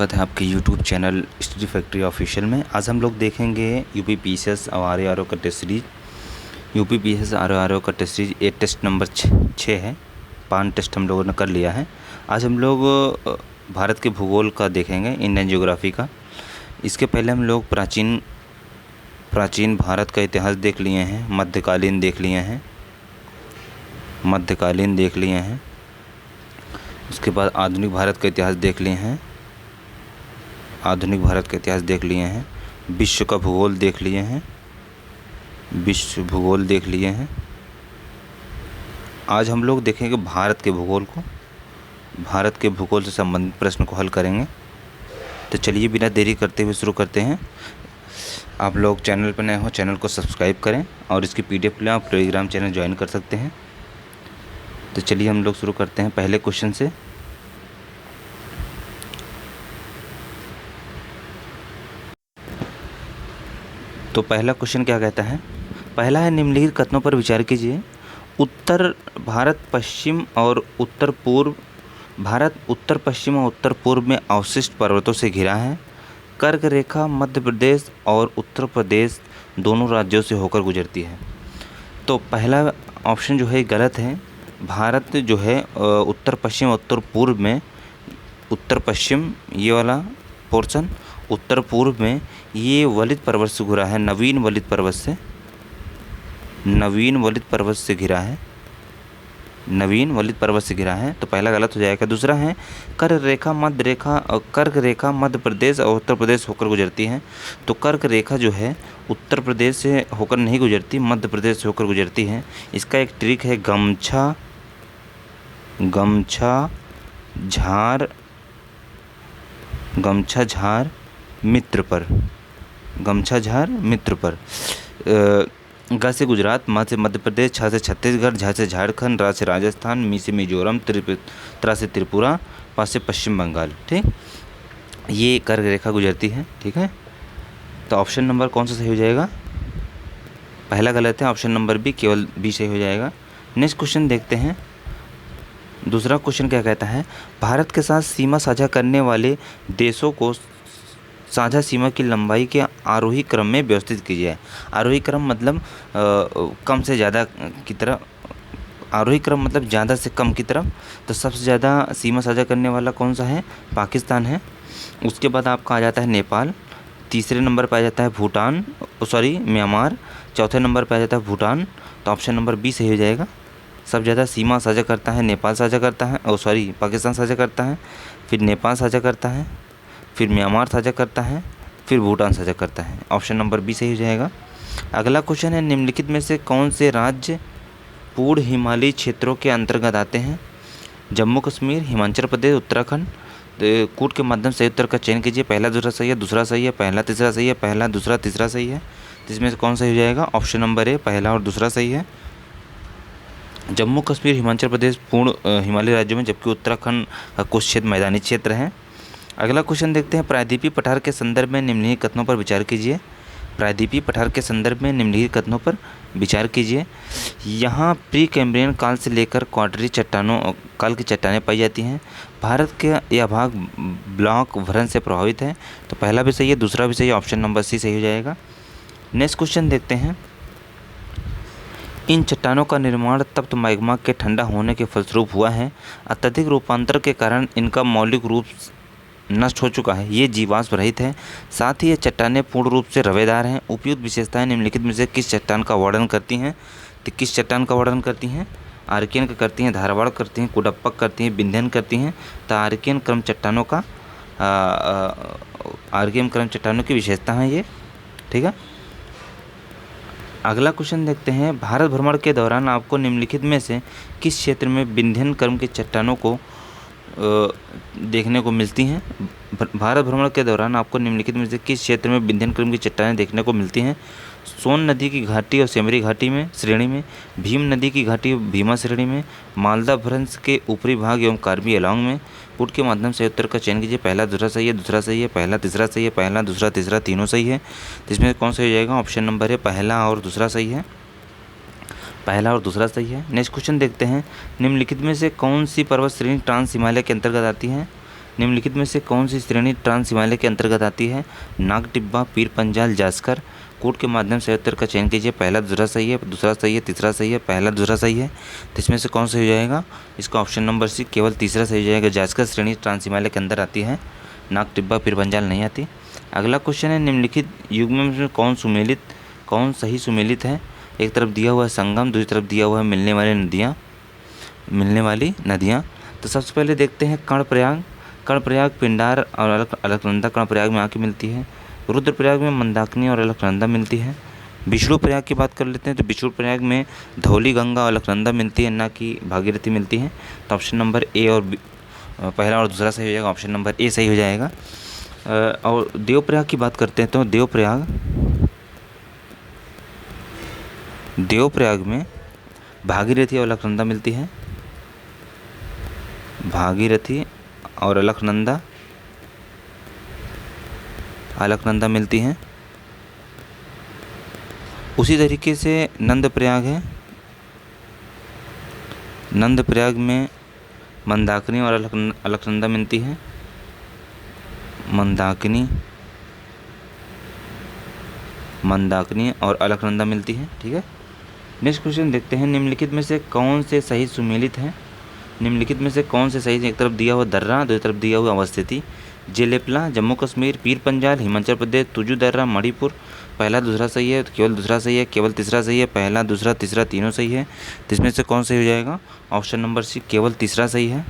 स्वागत है आपके YouTube channel study factory official में। आज हम लोग देखेंगे यूपी पीसीएस और आरओ का test series. UP PCS RO का टेस्ट सीरीज ये टेस्ट नंबर 6 है। 5 टेस्ट हम लोगों ने कर लिया है। आज हम लोग भारत के भूगोल का देखेंगे, इंडियन ज्योग्राफी का। इसके पहले हम लोग प्राचीन भारत का इतिहास देख लिए हैं, मध्यकालीन देख लिए हैं। उसके बाद आधुनिक भारत का इतिहास देख लिए हैं। विश्व का भूगोल देख लिए हैं। आज हम लोग देखेंगे भारत के भूगोल से संबंधित प्रश्न को हल करेंगे। तो चलिए बिना देरी करते हुए शुरू करते हैं। आप लोग चैनल पर नए हो, चैनल को सब्सक्राइब करें और इसकी PDF लें। आप टेलीग्राम चैनल ज्वाइन कर सकते हैं। तो चलिए हम लोग शुरू करते हैं पहले क्वेश्चन से। तो पहला क्वेश्चन क्या कहता है? पहला है, निम्नलिखित कथनों पर विचार कीजिए। उत्तर पश्चिम और उत्तर पूर्व में अवशिष्ट पर्वतों से घिरा है। कर्क रेखा मध्य प्रदेश और उत्तर प्रदेश दोनों राज्यों से होकर गुजरती है। तो पहला ऑप्शन जो है गलत है। भारत जो है उत्तर पश्चिम और उत्तर पूर्व में, उत्तर पश्चिम ये वाला पोर्शन, उत्तर पूर्व में ये वलित पर्वत से घिरा है, नवीन वलित पर्वत से घिरा है। तो पहला गलत हो जाएगा। दूसरा है, कर्क रेखा मध्य प्रदेश और उत्तर प्रदेश होकर गुजरती है। तो कर्क रेखा जो है उत्तर प्रदेश से होकर नहीं गुजरती, मध्य प्रदेश से होकर गुजरती है। इसका एक ट्रिक है, गमछा झार मित्र पर। ग से गुजरात, म से मध्य प्रदेश, छ से छत्तीसगढ़, झ से झारखंड, र से राजस्थान, मी से मिजोरम, त्रा से त्रिपुरा, पा से पश्चिम बंगाल। ठीक, ये कर्क रेखा गुजरती है। ठीक है, तो ऑप्शन नंबर कौन सा सही हो जाएगा? पहला गलत है, ऑप्शन नंबर बी, केवल बी सही हो जाएगा। नेक्स्ट क्वेश्चन देखते हैं। दूसरा क्वेश्चन क्या कहता है? भारत के साथ सीमा साझा करने वाले देशों को साझा सीमा की लंबाई के आरोही क्रम में व्यवस्थित कीजिए। आरोही क्रम मतलब कम से ज़्यादा की तरफ, आरोही क्रम मतलब ज़्यादा से कम की तरफ। तो सबसे ज़्यादा सीमा साझा करने वाला कौन सा है? पाकिस्तान है। उसके बाद आपका आ जाता है नेपाल। तीसरे नंबर पर आ जाता है म्यांमार। चौथे नंबर पर आ जाता है भूटान। तो ऑप्शन नंबर बी सही हो जाएगा। सबसे ज़्यादा सीमा साझा करता है नेपाल साझा करता है, पाकिस्तान साझा करता है, फिर नेपाल साझा करता है, फिर म्यांमार साझा करता है, फिर भूटान साझा करता है। ऑप्शन नंबर बी सही हो जाएगा। अगला क्वेश्चन है, निम्नलिखित में से कौन से राज्य पूर्ण हिमालयी क्षेत्रों के अंतर्गत आते हैं? जम्मू कश्मीर, हिमाचल प्रदेश, उत्तराखंड। कूट के माध्यम से उत्तर का चयन कीजिए। पहला दूसरा सही है, दूसरा सही है, पहला तीसरा सही है, पहला दूसरा तीसरा सही है। तो इसमें से कौन सही हो जाएगा? ऑप्शन नंबर ए, पहला और दूसरा सही है। जम्मू कश्मीर, हिमाचल प्रदेश पूर्ण हिमालयी राज्यों में, जबकि उत्तराखंड का कुछ क्षेत्र मैदानी क्षेत्र है। अगला क्वेश्चन देखते हैं। प्रायद्वीपीय पठार के संदर्भ में निम्नलिखित कथनों पर विचार कीजिए। यहाँ प्री कैम्ब्रियन काल से लेकर क्वार्टरी काल की चट्टानें पाई जाती हैं। भारत के यह भाग ब्लॉक भरण से प्रभावित है। तो पहला भी सही है, दूसरा भी सही है, ऑप्शन नंबर सी सही हो जाएगा। नेक्स्ट क्वेश्चन देखते हैं। इन चट्टानों का निर्माण तप्त मैग्मा के ठंडा होने के फलस्वरूप हुआ है। अत्यधिक रूपांतर के कारण इनका मौलिक रूप नष्ट हो चुका है। ये जीवाश्म रहित है। साथ ही ये चट्टानें पूर्ण रूप से रवेदार हैं। उपयुक्त विशेषताएं निम्नलिखित में से किस चट्टान का वर्णन करती हैं? तो किस चट्टान का वर्णन करती हैं? आर्कियन का करती हैं, धारवाड़ करती हैं, कुडप्पक करती हैं, विंध्यन करती हैं। तो आर्कियन क्रम चट्टानों की विशेषता है ये। ठीक है, अगला क्वेश्चन देखते हैं। भारत भ्रमण के दौरान आपको निम्नलिखित में से किस क्षेत्र में विंध्यन क्रम की चट्टानों को देखने को मिलती हैं? भारत भ्रमण के दौरान आपको निम्नलिखित में से किस क्षेत्र में विंध्यन क्रम की चट्टानें देखने को मिलती हैं? सोन नदी की घाटी और सेमरी घाटी में श्रेणी में, भीम नदी की घाटी भीमा श्रेणी में, मालदा भ्रंश के ऊपरी भाग एवं कार्बी एलॉन्ग में। कूट के माध्यम से उत्तर का चयन कीजिए। पहला दूसरा सही है, दूसरा सही है, पहला तीसरा सही है, पहला दूसरा तीसरा तीनों सही है। तो इसमें कौन सही हो जाएगा? ऑप्शन नंबर है, पहला और दूसरा सही है। नेक्स्ट क्वेश्चन देखते हैं। निम्नलिखित में से कौन सी पर्वत श्रेणी ट्रांस हिमालय के अंतर्गत आती है? निम्नलिखित में से कौन सी श्रेणी ट्रांस हिमालय के अंतर्गत आती है? नाग टिब्बा, पीर पंजाल, जास्कर। कूट के माध्यम से उत्तर का चयन कीजिए। पहला दूसरा सही है, दूसरा सही है, तीसरा सही है, पहला दूसरा सही है। तो इसमें से कौन सही हो जाएगा? इसका ऑप्शन नंबर सी केवल तीसरा सही हो जाएगा। जास्कर श्रेणी ट्रांस हिमालय के अंदर आती है, नाग टिब्बा, पीर पंजाल नहीं आती। अगला क्वेश्चन है निम्नलिखित युग्म में कौन सही सुमेलित है? एक तरफ दिया हुआ है संगम, दूसरी तरफ दिया हुआ है मिलने वाली नदियाँ। तो सबसे पहले देखते हैं कर्णप्रयाग पिंडार और अलकनंदा कर्णप्रयाग में आके मिलती है। रुद्रप्रयाग में मंदाकिनी और अलकनंदा मिलती है। विष्णु प्रयाग की बात कर लेते हैं तो विष्णु प्रयाग में धौली गंगा और अलकनंदा मिलती है, ना कि भागीरथी मिलती है। तो ऑप्शन नंबर ए और पहला और दूसरा सही हो जाएगा, ऑप्शन नंबर ए सही हो जाएगा। और देवप्रयाग की बात करते हैं तो देवप्रयाग में भागीरथी और अलकनंदा मिलती है। भागीरथी और अलकनंदा मिलती हैं। उसी तरीके से नंदप्रयाग है, नंदप्रयाग में मंदाकिनी और अलकनंदा मिलती है। मंदाकिनी और अलकनंदा मिलती है। ठीक है, नेक्स्ट क्वेश्चन देखते हैं निम्नलिखित में से कौन से सही सुमेलित हैं? निम्नलिखित में से कौन से सही? एक तरफ दिया हुआ दर्रा, दूसरी तरफ दिया हुआ अवस्थिति। जेलेपला जम्मू कश्मीर, पीर पंजाल हिमाचल प्रदेश, तुजू दर्रा मणिपुर। पहला दूसरा सही है, केवल दूसरा सही है, केवल तीसरा सही है, पहला दूसरा तीसरा तीनों सही है। तो इसमें से कौन सही हो जाएगा? ऑप्शन नंबर सी केवल तीसरा सही है,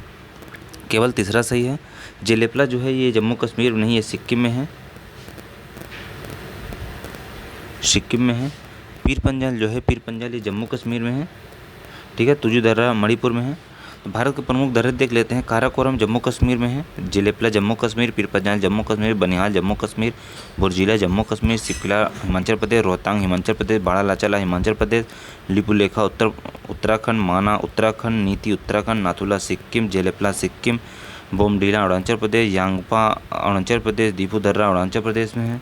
केवल तीसरा सही है। जेलेपला जो है ये जम्मू कश्मीर नहीं, ये सिक्किम में है, सिक्किम में है। पीर पंजाल जो है, पीर पंजाल ये जम्मू कश्मीर में है। ठीक है, तुजू दर्रा मणिपुर में है। तो भारत के प्रमुख दर्रे देख लेते हैं। काराकोरम जम्मू कश्मीर में है, जेलेपला जम्मू कश्मीर, पीर पंजाल जम्मू कश्मीर, बनिहाल जम्मू कश्मीर, बुर्जिला जम्मू कश्मीर, सिपला हिमाचल प्रदेश, रोहतांग हिमाचल प्रदेश, बाड़ा लाचाला हिमाचल प्रदेश, लिपुलेखा उत्तराखंड, माना उत्तराखंड, नीति उत्तराखंड, नाथुला सिक्किम, जेलेपला सिक्किम, बोमडीला अरुणाचल प्रदेश, यांगपा अरुणाचल प्रदेश, दीपू दर्रा अरुणाचल प्रदेश में है।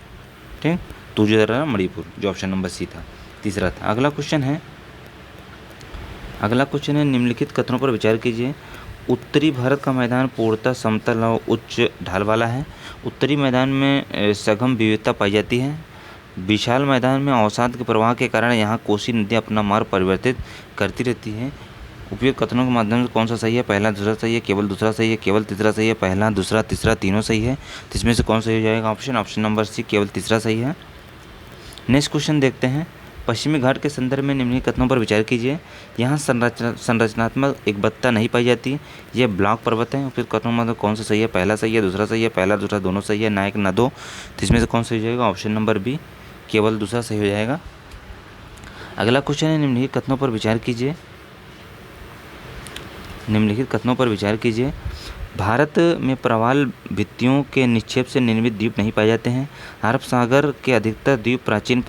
ठीक, तुजू दर्रा मणिपुर, जो ऑप्शन नंबर सी था, तीसरा था। अगला क्वेश्चन है निम्नलिखित कथनों पर विचार कीजिए। उत्तरी भारत का मैदान पूर्णतः समतल और उच्च ढाल वाला है। उत्तरी मैदान में सघन विविधता पाई जाती है। विशाल मैदान में अवसाद के प्रवाह के कारण यहाँ कोसी नदी अपना मार्ग परिवर्तित करती रहती है। उपयुक्त कथनों के माध्यम से कौन सा सही है? पहला दूसरा सही है, केवल दूसरा सही है, केवल तीसरा सही है, पहला दूसरा तीसरा तीनों सही है। तो इसमें से कौन सही हो जाएगा? ऑप्शन नंबर सी केवल तीसरा सही है। नेक्स्ट क्वेश्चन देखते हैं। पश्चिमी घाट के संदर्भ में निम्नलिखित कथनों पर विचार कीजिए। यहाँ संरचनात्मक एकबद्धता नहीं पाई जाती। यह ब्लॉक पर्वत है। उपयुक्त कथनों में कौन सा सही है? पहला सही है, दूसरा सही है, पहला दूसरा दोनों सही है, ना एक ना दो। तो इसमें से कौन सही हो जाएगा? ऑप्शन नंबर बी केवल दूसरा सही हो जाएगा। अगला क्वेश्चन है निम्नलिखित कथनों पर विचार कीजिए। भारत में प्रवाल भित्तियों के निक्षेप से निर्मित द्वीप नहीं पाए जाते हैं। अरब सागर के अधिकतर द्वीप प्राचीन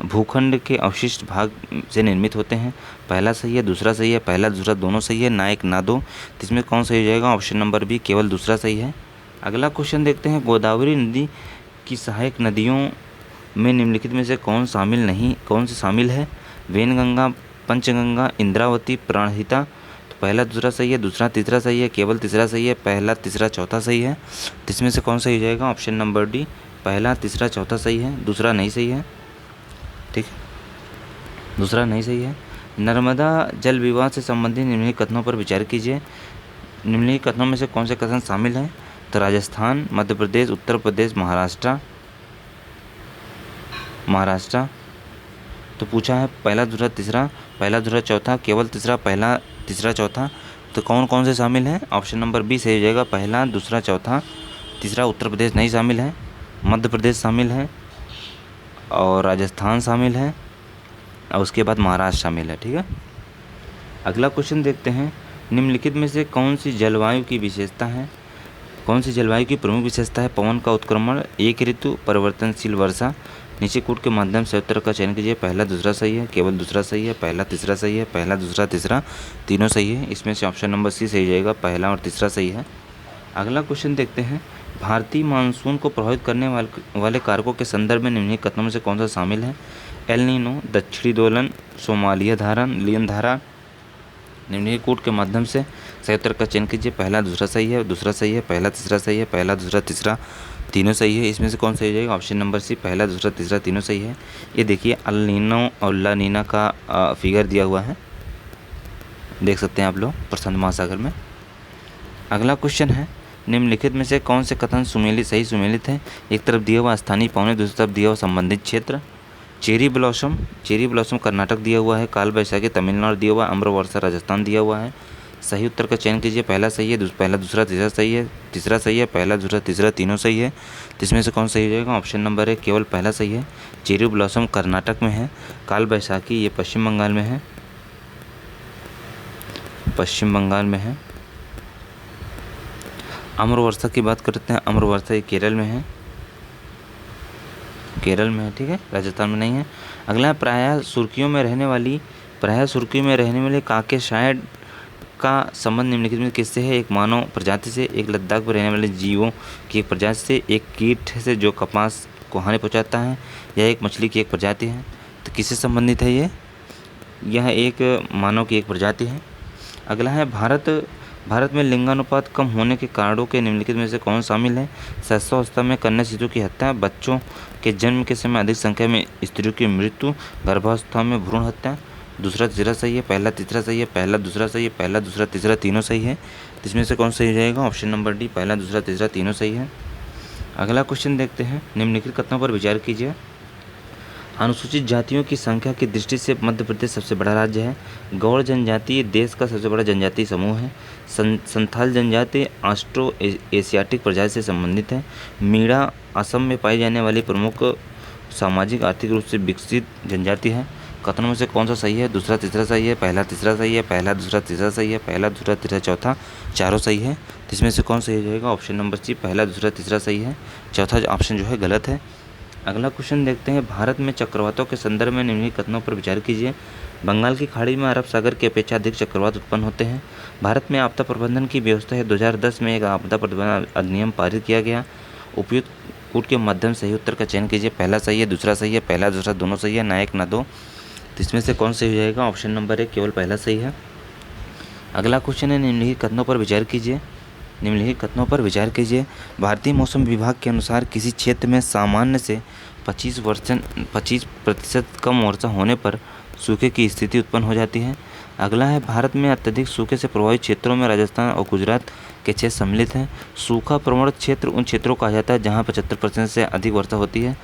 भूखंड के अवशिष्ट भाग से निर्मित होते हैं। पहला सही है, दूसरा सही है, पहला दूसरा दोनों सही है, ना एक ना दो। तो इसमें कौन सही हो जाएगा? ऑप्शन नंबर बी केवल दूसरा सही है। अगला क्वेश्चन देखते हैं। गोदावरी नदी की सहायक नदियों में निम्नलिखित में से कौन सी शामिल है? वैनगंगा, पंचगंगा, इंद्रावती, प्राणहिता। तो पहला दूसरा सही है, दूसरा तीसरा सही है, केवल तीसरा सही है, पहला तीसरा चौथा सही है। तो इसमें से कौन सही हो जाएगा? ऑप्शन नंबर डी पहला तीसरा चौथा सही है, दूसरा नहीं सही है। ठीक है, दूसरा नहीं सही है। नर्मदा जल विवाद से संबंधित निम्नलिखित कथनों पर विचार कीजिए। निम्नलिखित कथनों में से कौन से कथन शामिल हैं? तो राजस्थान, मध्य प्रदेश, उत्तर प्रदेश, महाराष्ट्र। तो पूछा है पहला दूसरा तीसरा, पहला दूसरा चौथा, केवल तीसरा, पहला तीसरा चौथा। तो कौन से शामिल हैं? ऑप्शन नंबर बी सही हो जाएगा, पहला दूसरा चौथा तीसरा। उत्तर प्रदेश नहीं शामिल है, मध्य प्रदेश शामिल है और राजस्थान शामिल है और उसके बाद महाराष्ट्र शामिल है। ठीक है, अगला क्वेश्चन देखते हैं। निम्नलिखित में से कौन सी जलवायु की प्रमुख विशेषता है? पवन का उत्क्रमण, एक ऋतु, परिवर्तनशील वर्षा। नीचे कूट के माध्यम से उत्तर का चयन कीजिए। पहला दूसरा सही है, केवल दूसरा सही है, पहला तीसरा सही है, पहला दूसरा तीसरा तीनों सही है। इसमें से ऑप्शन नंबर सी सही जाएगा, पहला और तीसरा सही है। अगला क्वेश्चन देखते हैं। भारतीय मानसून को प्रभावित करने वाले कारकों के संदर्भ में निम्नलिखित कथनों में से कौन सा शामिल है? एल नीनो, दक्षिणी दोलन, सोमालिया धारा, लियन धारा। निम्नलिखित कूट के माध्यम से सही उत्तर का चयन कीजिए। पहला दूसरा सही है, दूसरा सही है, पहला तीसरा सही है, पहला दूसरा तीसरा तीनों सही है। इसमें से कौन सही हो जाएगा? ऑप्शन नंबर सी, पहला दूसरा तीसरा तीनों सही है। ये देखिए अल नीनो और ला नीना का फिगर दिया हुआ है, देख सकते हैं आप लोग प्रशांत महासागर में। अगला क्वेश्चन है, निम्नलिखित में से कौन से कथन सही सुमेलित है? एक तरफ दिया हुआ स्थानीय पौने, दूसरी तरफ दिया हुआ संबंधित क्षेत्र। चेरी ब्लॉसम कर्नाटक दिया हुआ है, काल बैसाखी तमिलनाडु दिया हुआ है, अम्र वर्षा राजस्थान दिया हुआ है। सही उत्तर का चयन कीजिए। पहला सही है, पहला दूसरा तीसरा सही है, तीसरा सही है, पहला दूसरा तीसरा तीनों सही है। तो इसमें से कौन सही हो जाएगा? ऑप्शन नंबर है केवल पहला सही है। चेरी ब्लॉसम कर्नाटक में है, काल बैसाखी ये पश्चिम बंगाल में है, अम्र वर्षा की बात करते हैं, अम्र वर्षा ये केरल में है, ठीक है, राजस्थान में नहीं है। अगला है, प्रायः सुर्खियों में रहने वाली काके शायद का संबंध निम्नलिखित में किससे है? एक मानव प्रजाति से, एक लद्दाख में रहने वाले जीवों की एक प्रजाति से, एक कीट से जो कपास को हानि पहुंचाता है, या एक मछली की एक प्रजाति है। तो किससे संबंधित है ये? यह एक मानव की एक प्रजाति है। अगला है, भारत में लिंगानुपात कम होने के कारणों के निम्नलिखित में से कौन शामिल है? शैशवावस्था में कन्या शिशु की हत्या, बच्चों के जन्म के समय अधिक संख्या में स्त्रियों की मृत्यु, गर्भावस्था में भ्रूण हत्या। दूसरा तीसरा सही है, पहला तीसरा सही है, पहला दूसरा सही है, पहला दूसरा तीसरा तीनों सही है। तो इसमें से कौन सही हो जाएगा? ऑप्शन नंबर डी, पहला दूसरा तीसरा तीनों सही है। अगला क्वेश्चन देखते हैं, निम्नलिखित कथनों पर विचार कीजिए। अनुसूचित जातियों की संख्या की दृष्टि से मध्य प्रदेश सबसे बड़ा राज्य है। गौड़ जनजाति देश का सबसे बड़ा जनजातीय समूह है। संथाल जनजाति ऑस्ट्रो एशियाटिक प्रजाति से संबंधित है। मीणा असम में पाई जाने वाली प्रमुख सामाजिक आर्थिक रूप से विकसित जनजाति है। कथनों में से कौन सा सही है? दूसरा तीसरा सही है, पहला तीसरा सही है, पहला दूसरा तीसरा सही है, पहला दूसरा तीसरा चौथा चारों सही है। तो इसमें से कौन सही हो जाएगा? ऑप्शन नंबर सी, पहला दूसरा तीसरा सही है, चौथा ऑप्शन जो है गलत है। अगला क्वेश्चन देखते हैं, भारत में चक्रवातों के संदर्भ में निम्नलिखित कथनों पर विचार कीजिए। बंगाल की खाड़ी में अरब सागर की अपेक्षा अधिक चक्रवात उत्पन्न होते हैं। भारत में आपदा प्रबंधन की व्यवस्था है। 2010 में एक आपदा प्रबंधन अधिनियम पारित किया गया। उपयुक्त कूट के माध्यम सही उत्तर का चयन कीजिए। पहला सही है, दूसरा सही है, पहला दूसरा दोनों सही है, ना एक ना दो। तो इसमें से कौन सही हो जाएगा? ऑप्शन नंबर एक, केवल पहला सही है। अगला क्वेश्चन है, निम्नलिखित कथनों पर विचार कीजिए। भारतीय मौसम विभाग के अनुसार किसी क्षेत्र में सामान्य से 25% कम वर्षा होने पर सूखे की स्थिति उत्पन्न हो जाती है। अगला है, भारत में अत्यधिक सूखे से प्रभावित क्षेत्रों में राजस्थान और गुजरात के क्षेत्र सम्मिलित हैं। सूखा प्रवण क्षेत्र उन क्षेत्रों को कहा जाता है जहाँ 75% से अधिक वर्षा होती है।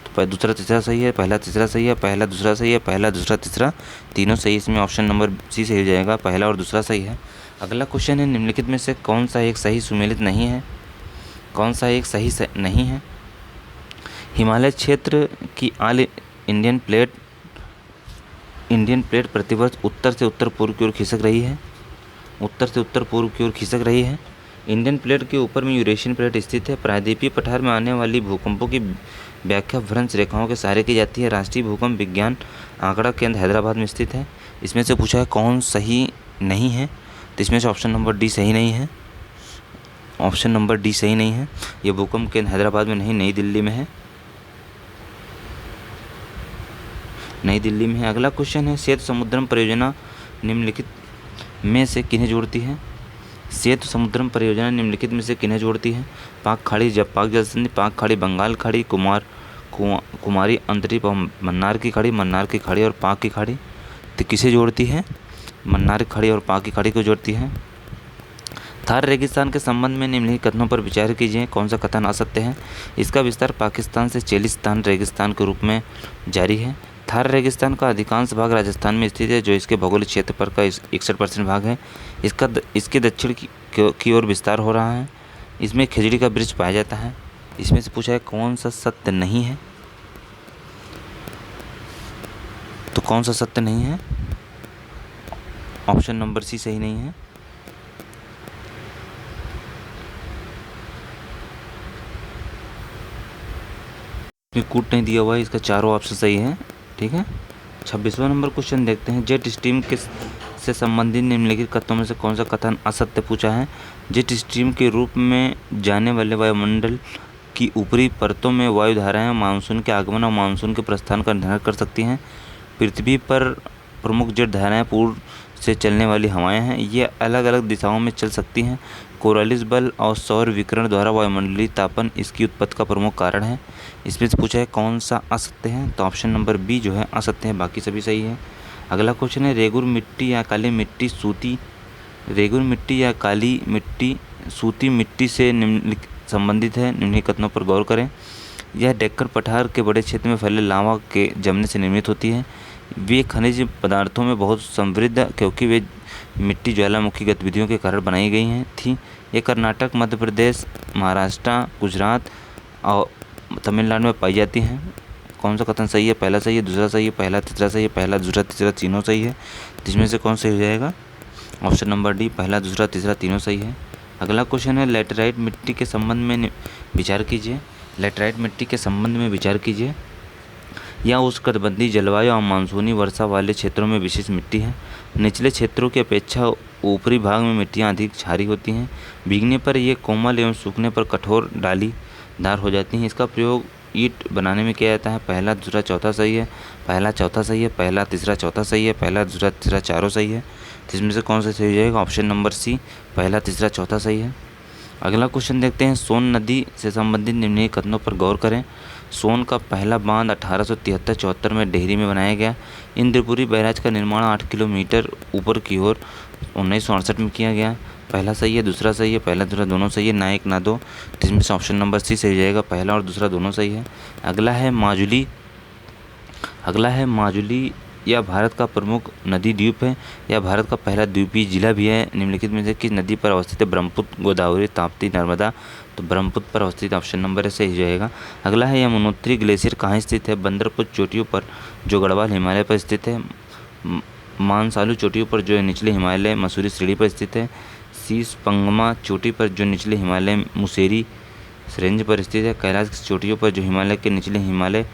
तो दूसरा तीसरा सही है, पहला तीसरा सही है, पहला दूसरा सही है, पहला दूसरा तीसरा तीनों सही। इसमें ऑप्शन नंबर सी सही हो जाएगा, पहला और दूसरा सही है। अगला क्वेश्चन है, निम्नलिखित में से कौन सा एक सही सुमेलित नहीं है? हिमालय क्षेत्र की ऑल इंडियन प्लेट प्रतिवर्ष उत्तर से उत्तर पूर्व की ओर खिसक रही है। इंडियन प्लेट के ऊपर में यूरेशियन प्लेट स्थित है। प्रायद्वीपीय पठार में आने वाली भूकंपों की व्याख्या भ्रंश रेखाओं के सहारे की जाती है। राष्ट्रीय भूकंप विज्ञान आंकड़ा केंद्र हैदराबाद में स्थित है। इसमें से पूछा है कौन सही नहीं है? तो इसमें से ऑप्शन नंबर डी सही नहीं है। ये भूकंप केंद्र हैदराबाद में नहीं, नई दिल्ली में है। अगला क्वेश्चन है, सेतु समुद्रम परियोजना निम्नलिखित में से किन्हें जोड़ती है? पाक खाड़ी, पाक जलसंधि, पाक खाड़ी, बंगाल खाड़ी, कुमारी अंतरीप, मन्नार की खाड़ी और पाक की खाड़ी। तो किसे जोड़ती है? मन्नार की खाड़ी और पाक की खाड़ी को जोड़ती है। थार रेगिस्तान के संबंध में निम्नलिखित कथनों पर विचार कीजिए। कौन सा कथन असत्य है? इसका विस्तार पाकिस्तान से चेलिस्तान रेगिस्तान के रूप में जारी है। थार रेगिस्तान का अधिकांश भाग राजस्थान में स्थित है, जो इसके भौगोलिक क्षेत्रफल का 61% भाग है। इसके दक्षिण की ओर विस्तार हो रहा है। इसमें खिजड़ी का वृक्ष पाया जाता है। इसमें से पूछा है कौन सा सत्य नहीं है? तो कौन सा सत्य नहीं है? ऑप्शन नंबर सी सही नहीं है। कूट नहीं दिया हुआ है, इसका चारों ऑप्शन सही है, ठीक है। 26वां नंबर क्वेश्चन देखते हैं, जेट स्ट्रीम से संबंधित निम्नलिखित कथनों में से कौन सा कथन असत्य पूछा है? जेट स्ट्रीम के रूप में जाने वाले वायुमंडल की ऊपरी परतों में वायु धाराएं मानसून के आगमन और मानसून के प्रस्थान का निर्धारण कर सकती हैं। पृथ्वी पर प्रमुख जेट धाराएं पूर्व से चलने वाली हवाएं हैं। ये अलग अलग दिशाओं में चल सकती हैं। कोरालिस बल और सौर विकिरण द्वारा वायुमंडलीय तापन इसकी उत्पत्ति का प्रमुख कारण है। इसमें से पूछा है कौन सा असत्य है, तो ऑप्शन नंबर बी जो है असत्य है, बाकी सभी सही है। अगला क्वेश्चन है रेगुर मिट्टी या काली मिट्टी सूती मिट्टी से संबंधित है, निम्नलिखित कथनों पर गौर करें। यह डेक्कन पठार के बड़े क्षेत्र में फैले लावा के जमने से निर्मित होती है। वे खनिज पदार्थों में बहुत समृद्ध क्योंकि वे मिट्टी ज्वालामुखी गतिविधियों के कारण बनाई गई थी। ये कर्नाटक, मध्य प्रदेश, महाराष्ट्र, गुजरात और तमिलनाडु में पाई जाती हैं। कौन सा कथन सही है? पहला सही है, दूसरा सही है, पहला तीसरा सही है, पहला दूसरा तीसरा तीनों सही है। जिसमें से कौन सही हो जाएगा? ऑप्शन नंबर डी, पहला दूसरा तीसरा तीनों सही है। अगला क्वेश्चन है लैटेराइट मिट्टी के संबंध में विचार कीजिए। लैटेराइट मिट्टी के संबंध में विचार कीजिए। यह उष्णकटिबंधीय जलवायु और मानसूनी वर्षा वाले क्षेत्रों में विशिष्ट मिट्टी है। निचले क्षेत्रों की अपेक्षा ऊपरी भाग में मिट्टियाँ अधिक क्षारीय होती हैं। भीगने पर ये कोमल एवं सूखने पर कठोर डालीदार हो जाती हैं। इसका प्रयोग ईंट बनाने में किया जाता है। पहला दूसरा चौथा सही है, पहला चौथा सही है, पहला तीसरा चौथा सही है, पहला दूसरा तीसरा चारों सही है। जिसमें से कौन सा सही हो जाएगा? ऑप्शन नंबर सी, पहला तीसरा चौथा सही है। अगला क्वेश्चन देखते हैं सोन नदी से संबंधित निम्नलिखित कथनों पर गौर करें। सोन का पहला बांध 1873-74 में डेहरी में बनाया गया। इंद्रपुरी बैराज का निर्माण 8 किलोमीटर ऊपर की ओर 1968 में किया गया। पहला सही है, दूसरा सही है, पहला दूसरा दोनों सही है, ना एक ना दो। जिसमें से ऑप्शन नंबर सी सही जाएगा, पहला और दूसरा दोनों सही है। अगला है माजुली। यह भारत का प्रमुख नदी द्वीप है। यह भारत का पहला द्वीपीय जिला भी है। निम्नलिखित में से किस नदी पर अवस्थित है? ब्रह्मपुत्र, गोदावरी, ताप्ती, नर्मदा। तो ब्रह्मपुत्र पर अवस्थित ऑप्शन नंबर ए सही जाएगा। अगला है यमुनोत्री ग्लेशियर कहाँ स्थित है? बंदरपुर चोटियों पर जो गढ़वाल हिमालय पर स्थित है। मानसालू चोटियों पर जो निचले हिमालय मसूरी श्रेणी पर स्थित है। शीश पंगमा चोटी पर जो निचले हिमालय मुसेरी रेंज पर स्थित है। कैलाश की चोटियों पर जो हिमालय के निचले हिमालय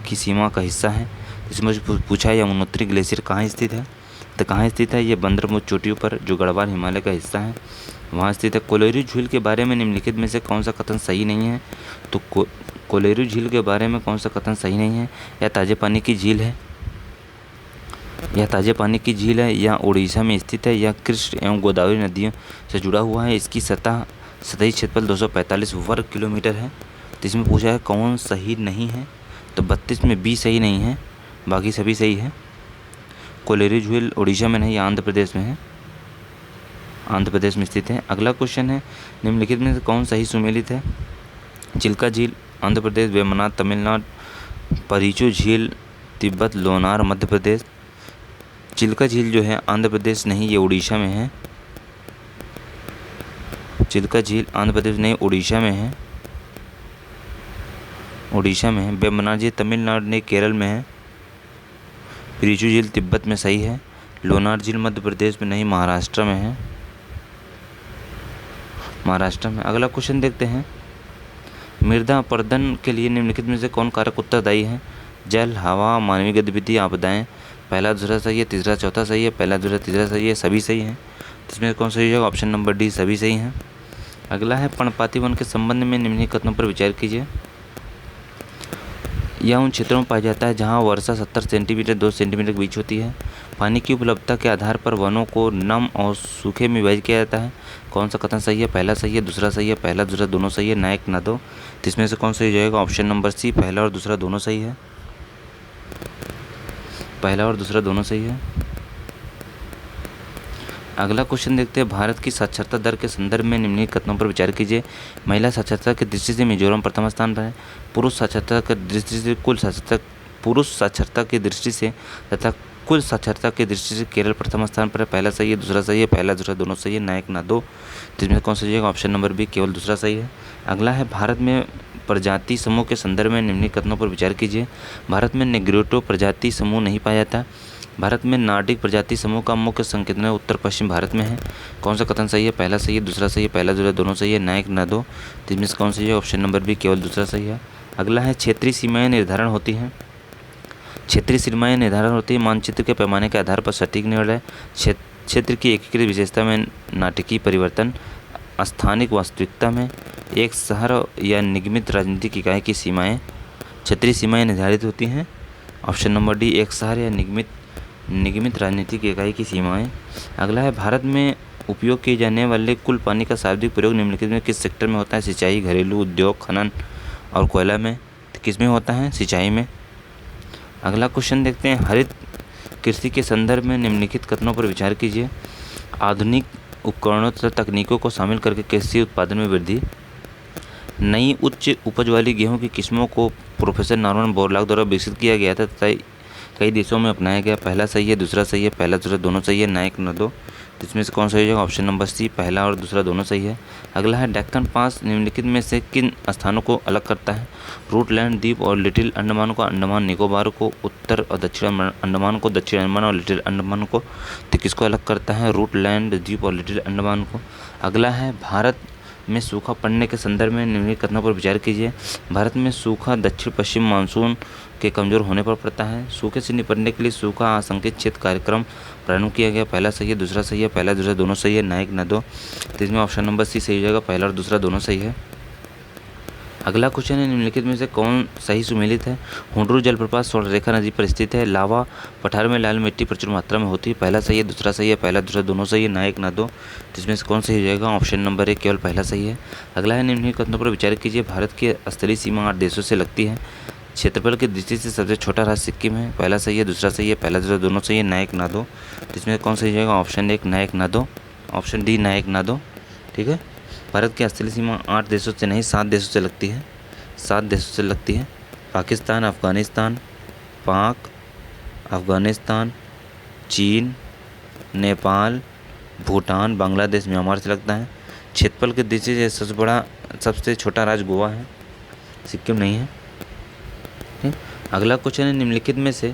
की सीमा का हिस्सा है। इसमें पूछा है यमुनोत्री ग्लेशियर कहाँ स्थित है? तो कहाँ स्थित है? ये बंदरपुर चोटियों पर जो गढ़वाल हिमालय का हिस्सा है वहाँ स्थित है। कोलेरू झील के बारे में निम्नलिखित में से कौन सा कथन सही नहीं है? तो कोलेरू झील के बारे में कौन सा कथन सही नहीं है? यह ताजे पानी की झील है। यह उड़ीसा में स्थित है। यह कृष्ण एवं गोदावरी नदियों से जुड़ा हुआ है। इसकी सतही क्षेत्रफल 245 वर्ग किलोमीटर है। तो इसमें पूछा है कौन सही नहीं है? तो 32 में बी सही नहीं है, बाकी सभी सही है। कोलेरू झील उड़ीसा में नहीं, आंध्र प्रदेश में है, आंध्र प्रदेश में स्थित है। अगला क्वेश्चन है निम्नलिखित में से कौन सही सुमेलित है? चिल्का झील आंध्र प्रदेश, वेमनाथ तमिलनाडु, परिचू झील तिब्बत, लोनार मध्य प्रदेश। चिल्का झील जो है आंध्र प्रदेश नहीं, ये उड़ीसा में है। चिल्का झील आंध्र प्रदेश नहीं, उड़ीसा में है। वेमनाथ झील तमिलनाडु नहीं, केरल में है। परिचू झील तिब्बत में सही है। लोनार झील मध्य प्रदेश में नहीं, महाराष्ट्र में है। अगला क्वेश्चन देखते हैं मृदा अपरदन के लिए निम्नलिखित में से कौन कारक उत्तरदायी है? जल, हवा, मानवीय गतिविधि, आपदाएं। पहला दूसरा सही है, तीसरा चौथा सही है, पहला दूसरा तीसरा सही है, सभी सही हैं। इसमें कौन सही होगा? ऑप्शन नंबर डी, सभी सही हैं। अगला है पर्णपाती वन के संबंध में निम्नलिखित कथनों पर विचार कीजिए। यह उन क्षेत्रों में पाया जाता है जहां वर्षा 70 सेंटीमीटर 2 सेंटीमीटर के बीच होती है। पानी की उपलब्धता के आधार पर वनों को नम और सूखे में विभाजित किया जाता है। कौन सा कथन सही है? पहला सही है, दूसरा सही है, पहला दूसरा दोनों सही है, ना एक ना दो। तो इसमें से कौन सही जाएगा? ऑप्शन नंबर सी, पहला और दूसरा दोनों सही है। अगला क्वेश्चन देखते हैं भारत की साक्षरता दर के संदर्भ में निम्नलिखित कथनों पर विचार कीजिए। महिला साक्षरता की दृष्टि से मिजोरम प्रथम स्थान पर है। पुरुष साक्षरता की दृष्टि से तथा कुल साक्षरता की दृष्टि से केरल प्रथम स्थान पर है। पहला सही है, दूसरा सही है, पहला दूसरा दोनों सही है, ना एक ना दो। जिसमें कौन सा जाएगा? ऑप्शन नंबर बी, केवल दूसरा सही है। अगला है भारत में प्रजाति समूह के संदर्भ में निम्नलिखित कथनों पर विचार कीजिए। भारत में नेग्रिटो प्रजाति समूह नहीं पाया जाता। भारत में नार्डिक प्रजाति समूह का मुख्य संकेतन उत्तर पश्चिम भारत में है। कौन सा कथन सही है? पहला सही है, दूसरा सही है, पहला दूसरा दोनों सही है, ना एक ना दो। तो इसमें से कौन सही है? ऑप्शन नंबर बी, केवल दूसरा सही है। अगला है क्षेत्रीय सीमाएं निर्धारण होती हैं। मानचित्र के पैमाने के आधार पर सटीक निर्णय। क्षेत्र की एकीकृत विशेषता में नाटकीय परिवर्तन। स्थानिक वास्तविकता में एक शहर या निगमित राजनीतिक इकाई की सीमाएं क्षेत्रीय सीमाएं निर्धारित होती हैं। ऑप्शन नंबर डी एक शहर या निगमित राजनीतिक इकाई की सीमाएं। अगला है भारत में उपयोग किए जाने वाले कुल पानी का शाब्दिक प्रयोग निम्नलिखित में किस सेक्टर में होता है? सिंचाई, घरेलू उद्योग, खनन और कोयला में। तो किस में होता है? सिंचाई में। अगला क्वेश्चन देखते हैं, हरित कृषि के संदर्भ में निम्नलिखित कथनों पर विचार कीजिए। आधुनिक उपकरणों तथा तकनीकों को शामिल करके कृषि उत्पादन में वृद्धि। नई उच्च उपज वाली गेहूं की किस्मों को प्रोफेसर नॉर्मन बोरलॉग द्वारा विकसित किया गया था तथा कई देशों में अपनाया गया। पहला सही है, दूसरा सही है, पहला दूसरा दोनों सही है, नायक न दो। इसमें से कौन सही होगा? ऑप्शन नंबर सी, पहला और दूसरा दोनों सही है। अगला है डेक्कन पास निम्नलिखित में से किन स्थानों को अलग करता है? रूटलैंड द्वीप और लिटिल अंडमान को अंडमान निकोबार को, उत्तर और दक्षिण अंडमान को, दक्षिण अंडमान और लिटिल अंडमान को। तो किसको अलग करता है? रूटलैंड द्वीप और लिटिल अंडमान को। अगला है भारत में सूखा पड़ने के संदर्भ में निम्नलिखित कथनों पर विचार कीजिए। भारत में सूखा दक्षिण पश्चिम मानसून के कमज़ोर होने पर पड़ता है। सूखे से निपटने के लिए सूखा आशंकित क्षेत्र कार्यक्रम प्रारंभ किया गया। पहला सही है, दूसरा सही है, पहला दूसरा दोनों सही है, नायक न दो। तो इसमें ऑप्शन नंबर सी सही हो जाएगा, पहला और दूसरा दोनों सही है। अगला क्वेश्चन है, निम्नलिखित में से कौन सही सुमेलित है? हुंडरू जलप्रपात स्वर्णरेखा नदी पर स्थित है। लावा पठार में लाल मिट्टी प्रचुर मात्रा में होती है। पहला सही है, दूसरा सही है, पहला दूसरा दोनों सही है, नायक ना दो। तो इसमें से कौन सही हो जाएगा? ऑप्शन नंबर एक केवल पहला सही है। अगला है, निम्नलिखित कथनों पर विचार कीजिए। भारत की स्थलीय सीमा 8 देशों से लगती है। क्षेत्रफल की दृष्टि से सबसे छोटा राज्य सिक्किम है। पहला सही है, दूसरा सही है, पहला दूसरा दोनों सही है, नायक ना दो। तो इसमें कौन सही हो जाएगा? ऑप्शन एक, नायक ना दो। ऑप्शन डी, नायक ना दो। ठीक है, भारत की स्थलीय सीमा 8 देशों से नहीं 7 देशों से लगती है। 7 देशों से लगती है। पाकिस्तान, अफ़गानिस्तान, पाक, अफ़गानिस्तान, चीन, नेपाल, भूटान, बांग्लादेश, म्यांमार से लगता है। क्षेत्रफल की दृष्टि से सबसे छोटा राज्य गोवा है, सिक्किम नहीं है। ठीक, अगला क्वेश्चन है, निम्नलिखित में से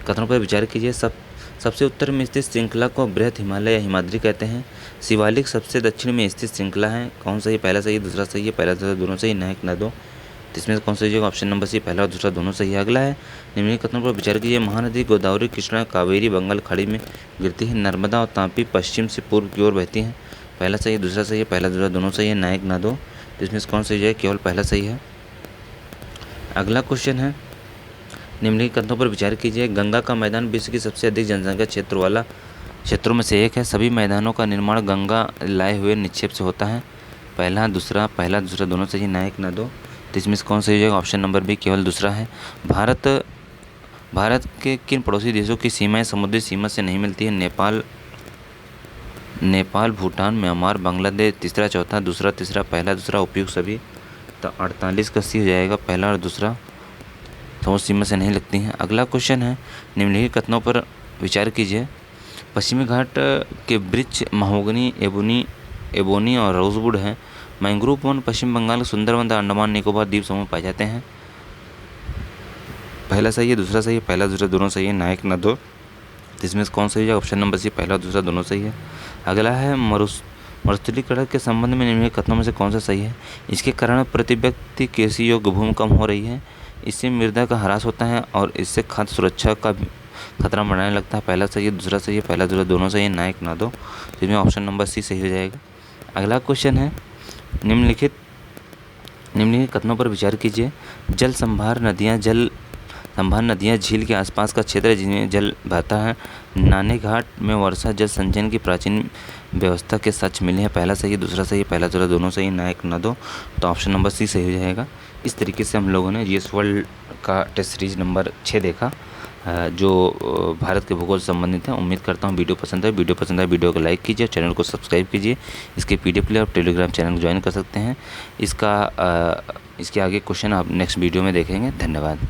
कथनों पर विचार कीजिए। सबसे उत्तर में स्थित श्रृंखला को बृहत हिमालय या हिमाद्री कहते हैं। शिवालिक सबसे दक्षिण में स्थित श्रृंखला है। कौन सही? पहला सही है, दूसरा सही है, पहला दूसरा दोनों सही, नायक ना दो। इसमें कौन सा होगा? ऑप्शन नंबर सी, पहला और दूसरा दोनों सही है। अगला है, निम्नलिखित कथनों पर विचार कीजिए। महानदी गोदावरी, कृष्णा, कावेरी बंगाल खाड़ी में गिरती है। नर्मदा और तापी पश्चिम से पूर्व की ओर बहती हैं। पहला सही है, दूसरा सही है, पहला दूसरा दोनों सही है, नायक ना दो। इसमें कौन सा जाए? केवल पहला सही है। अगला क्वेश्चन है, निम्नलिखित कथनों पर विचार कीजिए। गंगा का मैदान विश्व की सबसे अधिक जनसंख्या क्षेत्र वाला क्षेत्रों में से एक है। सभी मैदानों का निर्माण गंगा लाए हुए निक्षेप से होता है। पहला दूसरा दोनों सही, नायक ना दो। तो इसमें से कौन सही हो जाएगा? ऑप्शन नंबर बी, केवल दूसरा है। भारत के किन पड़ोसी देशों की सीमाएं समुद्री सीमा से नहीं मिलती है? नेपाल, भूटान, म्यांमार, बांग्लादेश। तीसरा, चौथा, दूसरा, तीसरा, पहला, दूसरा, उपयुक्त सभी। तो 48 का सी हो जाएगा, पहला और दूसरा तो सीमा से नहीं लगती हैं। अगला क्वेश्चन है, निम्नलिखित कथनों पर विचार कीजिए। पश्चिमी घाट के वृक्ष महोगनी, एबोनी और रोजवुड हैं। मैंग्रोव वन पश्चिम बंगाल के सुंदरवन अंडमान निकोबार द्वीप समूह पाए जाते हैं। पहला सही है, दूसरा सही है, पहला दूसरा दोनों सही है, नायक न दो। इसमें कौन सही है? ऑप्शन नंबर सी, पहला दूसरा दोनों सही है। अगला है, मरुस्थलीकरण के संबंध में निम्नलिखित कथनों में से कौन सा सही है? इसके कारण प्रति व्यक्ति कृषि योग्य भूमि कम हो रही है। इससे मृदा का ह्रास होता है और इससे खाद्य सुरक्षा का खतरा बढ़ने लगता है। पहला सही है, दूसरा सही है, पहला दूसरा दोनों सही है, नायक ना दो। इसमें ऑप्शन नंबर सी सही हो जाएगा। अगला क्वेश्चन है, निम्नलिखित कथनों पर विचार कीजिए। जल संभार नदियाँ झील के आसपास का क्षेत्र है जिनमें जल बहता है। नाने घाट में वर्षा जल संचयन की प्राचीन व्यवस्था के साक्ष्य मिले हैं। पहला सही है, दूसरा सही है, पहला दूसरा दोनों सही, नायक न दो। तो ऑप्शन नंबर सी सही हो जाएगा। इस तरीके से हम लोगों ने जीएस वर्ल्ड का टेस्ट सीरीज नंबर 6 देखा, जो भारत के भूगोल से संबंधित है। उम्मीद करता हूँ वीडियो पसंद है। वीडियो को लाइक कीजिए, चैनल को सब्सक्राइब कीजिए। इसके पीडीएफ के लिए आप टेलीग्राम चैनल को ज्वाइन कर सकते हैं। इसके आगे क्वेश्चन आप नेक्स्ट वीडियो में देखेंगे। धन्यवाद।